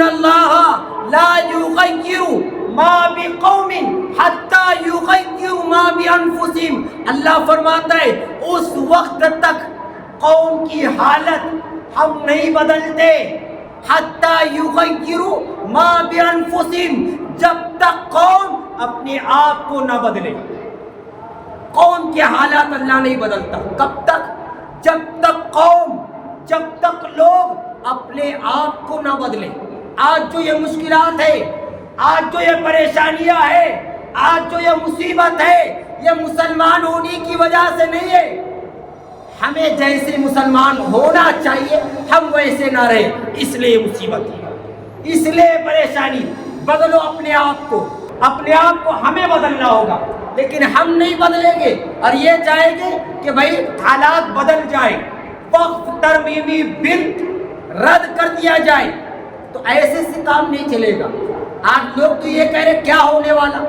ان اللہ لا یغیر ما بقوم حتی یغیر ما بانفسہم. اللہ فرماتا ہے اس وقت تک قوم کی حالت ہم نہیں بدلتے حتی یغیر ما بانفسہم، جب تک قوم اپنے آپ کو نہ بدلے. قوم کے حالات اللہ نہیں بدلتا. کب تک؟ جب تک قوم، جب تک لوگ اپنے آپ کو نہ بدلے. آج جو یہ مشکلات ہے، آج جو یہ پریشانیاں ہے، آج جو یہ مصیبت ہے، یہ مسلمان ہونے کی وجہ سے نہیں ہے. ہمیں جیسے مسلمان ہونا چاہیے ہم ویسے نہ رہے، اس لیے مصیبت ہے، اس لیے پریشانی. بدلو اپنے آپ کو، اپنے آپ کو ہمیں بدلنا ہوگا. لیکن ہم نہیں بدلیں گے اور یہ چاہیں گے کہ بھائی حالات بدل جائے، وقف ترمیمی بل رد کر دیا جائے، تو ایسے سے کام نہیں چلے گا. آج لوگ تو یہ کہہ رہے کیا ہونے والا،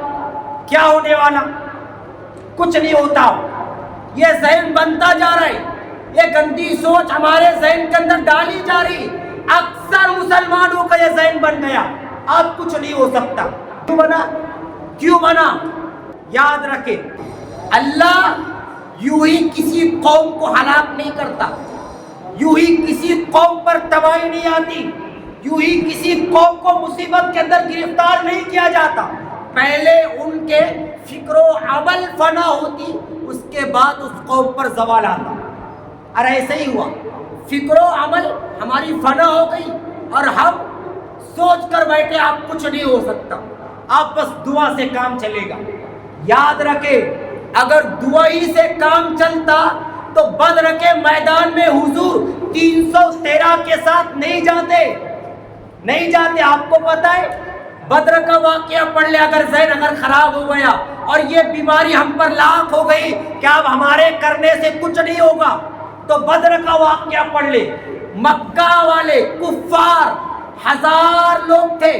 کیا ہونے والا، کچھ نہیں ہوتا. یہ ذہن بنتا جا رہا ہے، یہ گندی سوچ ہمارے ذہن کے اندر ڈالی جا رہی. اکثر مسلمانوں کا یہ ذہن بن گیا اب کچھ نہیں ہو سکتا. کیوں بنا؟ کیوں بنا؟ یاد رکھے اللہ یوں ہی کسی قوم کو ہلاک نہیں کرتا، یوں ہی کسی قوم پر تباہی نہیں آتی، یوں ہی کسی قوم کو مصیبت کے اندر گرفتار نہیں کیا جاتا. پہلے ان کے فکر و عمل فنا ہوتی، اس کے بعد اس قوم پر زوال آتا. اور ایسے ہی ہوا، فکر و عمل ہماری فنا ہو گئی اور ہم سوچ کر بیٹھے اب کچھ نہیں ہو سکتا، آپ بس دعا سے کام چلے گا. یاد رکھے اگر دعا ہی سے کام چلتا تو بدر کے میدان میں حضور 313 کے ساتھ نہیں جاتے، نہیں جاتے. آپ کو پتا ہے بدر کا واقعہ پڑھ لے، اگر ذہن اگر خراب ہو گیا اور یہ بیماری ہم پر لاحق ہو گئی کہ اب ہمارے کرنے سے کچھ نہیں ہوگا، تو بدر کا واقعہ پڑھ لے. مکہ والے کفار 1000 لوگ تھے،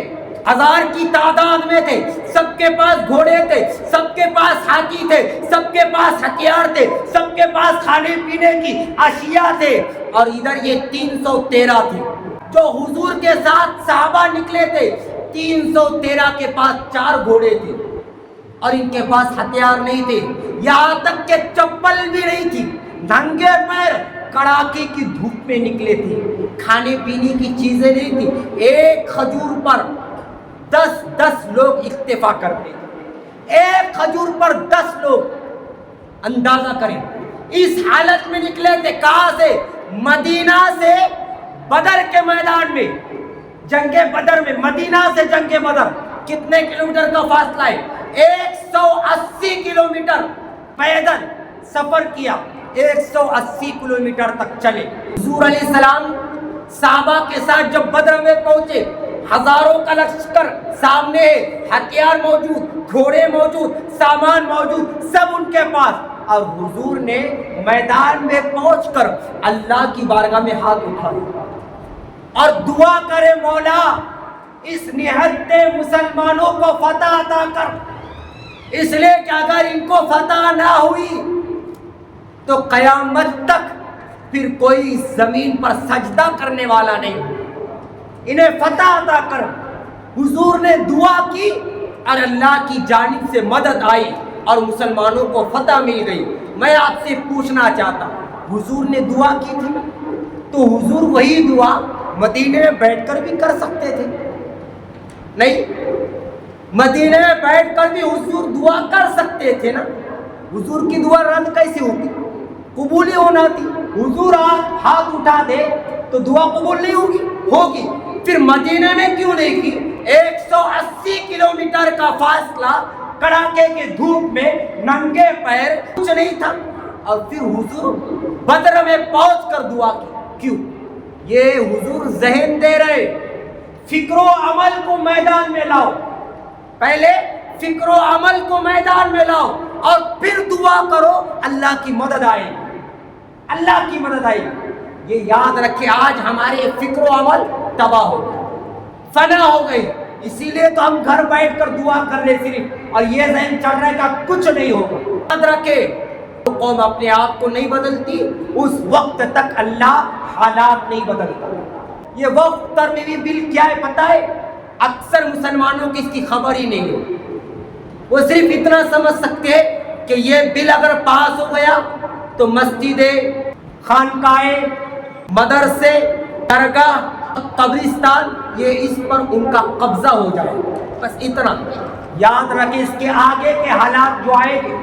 1000 کی تعداد میں تھے، سب کے پاس گھوڑے تھے، سب کے پاس ہاتھی تھے، سب کے پاس ہتھیار تھے، سب کے پاس کھانے پینے کی اشیاء تھے. اور ادھر یہ 313 تھے جو حضور کے ساتھ صحابہ نکلے تھے. 313 کے پاس 4 گھوڑے تھے اور ان کے پاس ہتھیار نہیں تھے، یہاں تک کہ چپل بھی نہیں تھی. ننگے پیر کڑاکے کی دھوپ میں نکلے تھے، کھانے پینے کی چیزیں نہیں تھی. ایک کھجور پر 10 لوگ اکتفا کرتے تھے، ایک کھجور پر 10 لوگ. اندازہ کریں اس حالت میں نکلے تھے. کہاں سے؟ مدینہ سے. بدر کے میدان میں، جنگ بدر میں، مدینہ سے جنگ بدر کتنے کلومیٹر کا فاصلہ ہے؟ 180 کلومیٹر پیدل سفر کیا، 180 کلومیٹر تک چلے. حضور علیہ السلام صحابہ کے ساتھ جب بدر میں پہنچے، ہزاروں کا لشکر سامنے ہے، ہتھیار موجود، گھوڑے موجود، سامان موجود، سب ان کے پاس. اور حضور نے میدان میں پہنچ کر اللہ کی بارگاہ میں ہاتھ اٹھا اور دعا کرے مولا اس نہتے مسلمانوں کو فتح عطا کر. اس لیے کہ اگر ان کو فتح نہ ہوئی تو قیامت تک پھر کوئی زمین پر سجدہ کرنے والا نہیں، انہیں فتح عطا کر. حضور نے دعا کی اور اللہ کی جانب سے مدد آئی اور مسلمانوں کو فتح مل گئی. میں آپ سے پوچھنا چاہتا ہوں، حضور نے دعا کی تھی تو حضور وہی دعا مدینے میں بیٹھ کر بھی کر سکتے تھے؟ نہیں، مدینے میں بیٹھ کر بھی حضور دعا کر سکتے تھے نا. حضور کی دعا رد کیسے ہوتی؟ قبول ہی ہونا تھی. حضور ہاتھ اٹھا دے تو دعا قبول نہیں ہوگی؟ ہوگی. پھر مدینے میں کیوں نہیں کی؟ 180 کلومیٹر کا فاصلہ، کڑاکے کے دھوپ میں ننگے پیر، کچھ نہیں تھا، اور پھر حضور بدر میں پہنچ کر دعا کی. کیوں؟ یہ حضور ذہن دے رہے، فکر و عمل کو میدان میں لاؤ. پہلے فکر و عمل کو میدان میں لاؤ اور پھر دعا کرو، اللہ کی مدد آئے، اللہ کی مدد آئے. یہ یاد رکھے آج ہمارے فکر و عمل تباہ ہو گئے، فنا ہو گئی. اسی لیے تو ہم گھر بیٹھ کر دعا کر رہے صرف، اور یہ ذہن چل رہا ہے کہ کچھ نہیں ہوگا. یاد رکھے قوم اپنے آپ کو نہیں بدلتی اس وقت تک اللہ حالات نہیں بدلتا. یہ وقف ترمیمی بل کیا ہے پتہ ہے؟ اکثر مسلمانوں کی اس کی خبر ہی نہیں ہے. وہ صرف اتنا سمجھ سکتے ہیں کہ یہ بل اگر پاس ہو گیا تو مسجدیں، خانقاہیں، مدرسے، درگاہ، قبرستان، یہ اس پر ان کا قبضہ ہو جائے. بس اتنا یاد رکھیں. اس کے آگے کے حالات جو آئیں گے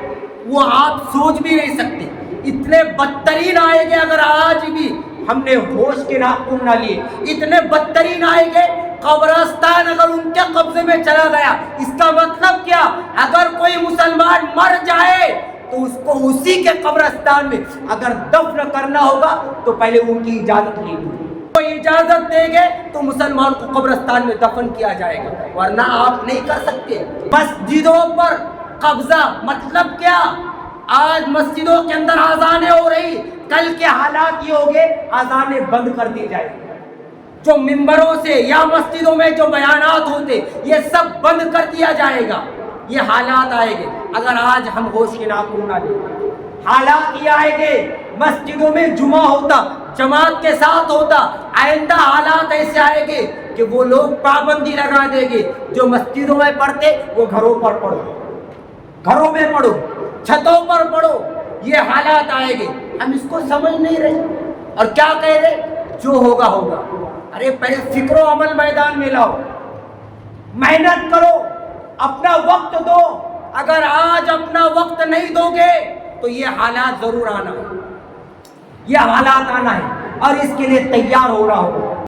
وہ آپ سوچ بھی نہیں سکتے. اتنے بدترین آئیں گے اگر آج بھی ہم نے ہوش کے ناخن نہ لیے. اتنے بدترین آئیں گے. قبرستان اگر ان کے قبضے میں چلا گیا، اس کا مطلب کیا؟ اگر کوئی مسلمان مر جائے تو اس کو اسی کے قبرستان میں اگر دفن کرنا ہوگا تو پہلے ان کی اجازت لیں گے. وہ اجازت دیں گے تو مسلمان کو قبرستان میں دفن کیا جائے گا، ورنہ آپ نہیں کر سکتے. مسجدوں پر قبضہ مطلب کیا؟ آج مسجدوں کے اندر اذانیں ہو رہی، کل کے حالات یہ ہو گئے اذانیں بند کر دی جائے. جو ممبروں سے یا مسجدوں میں جو بیانات ہوتے یہ سب بند کر دیا جائے گا. یہ حالات آئیں گے اگر آج ہم ہوش کے ناخن نہ لیں. حالات یہ آئیں گے مسجدوں میں جمعہ ہوتا، جماعت کے ساتھ ہوتا. آئندہ حالات ایسے آئیں گے کہ وہ لوگ پابندی لگا دیں گے، جو مسجدوں میں پڑھتے وہ گھروں پر پڑھو، گھروں میں پڑھو، چھتوں پر پڑھو. یہ حالات آئیں گے. ہم اس کو سمجھ نہیں رہے اور کیا کہہ رہے؟ جو ہوگا ہوگا. ارے پہلے فکر و عمل میدان میں لاؤ، محنت کرو، اپنا وقت دو. اگر آج اپنا وقت نہیں دو گے تو یہ حالات ضرور آنا ہے. یہ حالات آنا ہے اور اس کے لیے تیار ہو رہا ہو.